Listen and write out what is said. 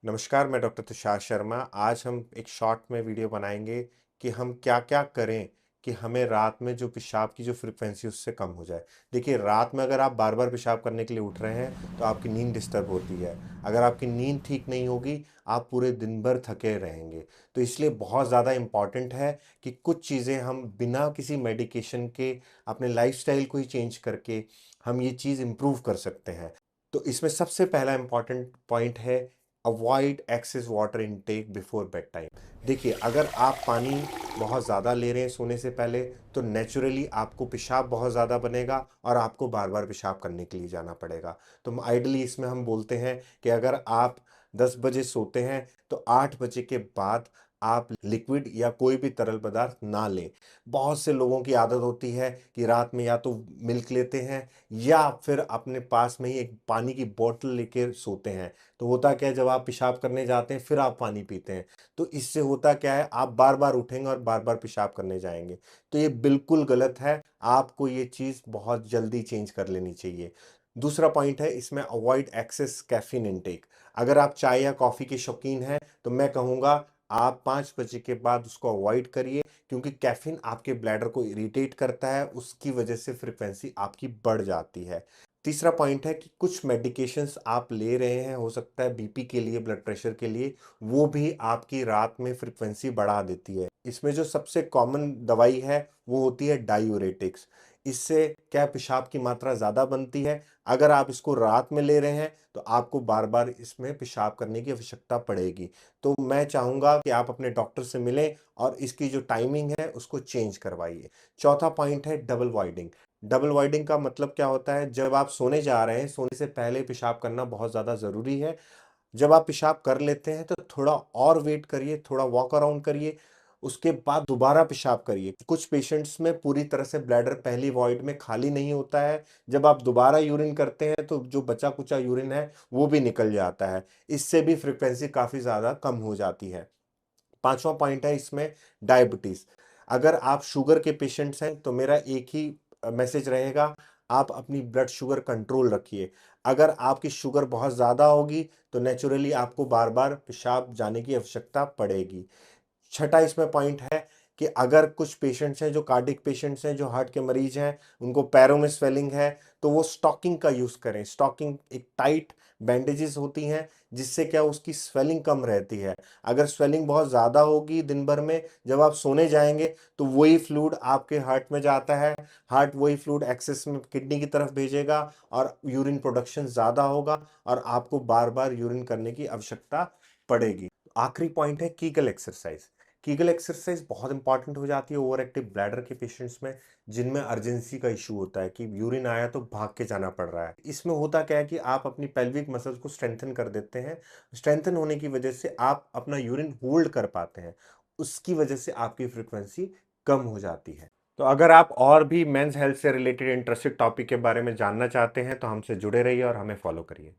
नमस्कार, मैं डॉक्टर तुषार शर्मा। आज हम एक शॉर्ट में वीडियो बनाएंगे कि हम क्या-क्या करें कि हमें रात में जो पेशाब की जो फ्रीक्वेंसी उससे कम हो जाए। देखिए, रात में अगर आप बार-बार पेशाब करने के लिए उठ रहे हैं, तो आपकी नींद डिस्टर्ब होती है। अगर आपकी नींद ठीक नहीं होगी, आप पूरे दिन भर थके रहेंगे। तो इसलिए बहुत ज़्यादा इम्पॉर्टेंट है कि कुछ चीज़ें हम बिना किसी मेडिकेशन के अपने लाइफ़स्टाइल को ही चेंज करके हम ये चीज़ इम्प्रूव कर सकते हैं। तो इसमें सबसे पहला इम्पॉर्टेंट पॉइंट है avoid excess water intake before bed time. देखिए, अगर आप पानी बहुत ज़्यादा ले रहे हैं सोने से पहले, तो नेचुरली आपको पेशाब बहुत ज़्यादा बनेगा और आपको बार बार पेशाब करने के लिए जाना पड़ेगा। तो आइडली इसमें हम बोलते हैं कि अगर आप 10 बजे सोते हैं, तो 8 बजे के बाद आप लिक्विड या कोई भी तरल पदार्थ ना लें। बहुत से लोगों की आदत होती है कि रात में या तो मिल्क लेते हैं या फिर अपने पास में ही एक पानी की बोतल लेकर सोते हैं। तो होता क्या है, जब आप पेशाब करने जाते हैं फिर आप पानी पीते हैं, तो इससे होता क्या है, आप बार बार उठेंगे और बार बार पेशाब करने जाएंगे। तो ये बिल्कुल गलत है। आपको ये चीज़ बहुत जल्दी चेंज कर लेनी चाहिए। दूसरा पॉइंट है इसमें अवॉइड एक्सेस कैफीन इनटेक। अगर आप चाय या कॉफ़ी के शौकीन हैं, तो मैं कहूँगा आप 5 बजे के बाद उसको अवॉइड करिए, क्योंकि कैफीन आपके ब्लैडर को इरिटेट करता है, उसकी वजह से फ्रिक्वेंसी आपकी बढ़ जाती है। तीसरा पॉइंट है कि कुछ मेडिकेशंस आप ले रहे हैं, हो सकता है बीपी के लिए, ब्लड प्रेशर के लिए, वो भी आपकी रात में फ्रिक्वेंसी बढ़ा देती है। इसमें जो सबसे कॉमन दवाई है वो होती है डायूरेटिक्स। इससे क्या है, पेशाब की मात्रा ज़्यादा बनती है। अगर आप इसको रात में ले रहे हैं, तो आपको बार बार इसमें पेशाब करने की आवश्यकता पड़ेगी। तो मैं चाहूँगा कि आप अपने डॉक्टर से मिलें और इसकी जो टाइमिंग है उसको चेंज करवाइए। चौथा पॉइंट है डबल वाइडिंग। डबल वाइडिंग का मतलब क्या होता है, जब आप सोने जा रहे हैं, सोने से पहले पेशाब करना बहुत ज़्यादा ज़रूरी है। जब आप पेशाब कर लेते हैं, तो थोड़ा और वेट करिए, थोड़ा वॉक अराउंड करिए, उसके बाद दोबारा पेशाब करिए। कुछ पेशेंट्स में पूरी तरह से ब्लैडर पहली वॉइड में खाली नहीं होता है। जब आप दोबारा यूरिन करते हैं, तो जो बचा-कुचा यूरिन है, वो भी निकल जाता है। इससे भी फ्रीक्वेंसी काफ़ी ज़्यादा कम हो जाती है। पाँचवाँ पॉइंट है इसमें डायबिटीज़। अगर आप शुगर के पेशेंट्स हैं, तो मेरा एक ही मैसेज रहेगा, आप अपनी ब्लड शुगर कंट्रोल रखिए। अगर आपकी शुगर बहुत ज़्यादा होगी, तो नेचुरली आपको बार-बार पेशाब जाने की आवश्यकता पड़ेगी। छठा इसमें पॉइंट है कि अगर कुछ पेशेंट्स हैं जो कार्डियक पेशेंट्स हैं, जो हार्ट के मरीज हैं, उनको पैरों में स्वेलिंग है, तो वो स्टॉकिंग का यूज़ करें। स्टॉकिंग एक टाइट बैंडेजेस होती हैं, जिससे क्या उसकी स्वेलिंग कम रहती है। अगर स्वेलिंग बहुत ज़्यादा होगी दिन भर में, जब आप सोने जाएंगे, तो वही फ्लूइड आपके हार्ट में जाता है। हार्ट वही फ्लूइड एक्सेस में किडनी की तरफ भेजेगा और यूरिन प्रोडक्शन ज़्यादा होगा और आपको बार बार यूरिन करने की आवश्यकता पड़ेगी। आखिरी पॉइंट है कीगल एक्सरसाइज। कीगल एक्सरसाइज बहुत इंपॉर्टेंट हो जाती है ओवर एक्टिव ब्लैडर के पेशेंट्स में, जिनमें अर्जेंसी का इशू होता है कि यूरिन आया तो भाग के जाना पड़ रहा है। इसमें होता क्या है कि आप अपनी पेल्विक मसल्स को स्ट्रेंथन कर देते हैं। स्ट्रेंथन होने की वजह से आप अपना यूरिन होल्ड कर पाते हैं। उसकी वजह से आपकी फ्रीक्वेंसी कम हो जाती है। तो अगर आप और भी मेंस हेल्थ से रिलेटेड इंटरेस्टेड टॉपिक के बारे में जानना चाहते हैं, तो हमसे जुड़े रहिए और हमें फॉलो करिए।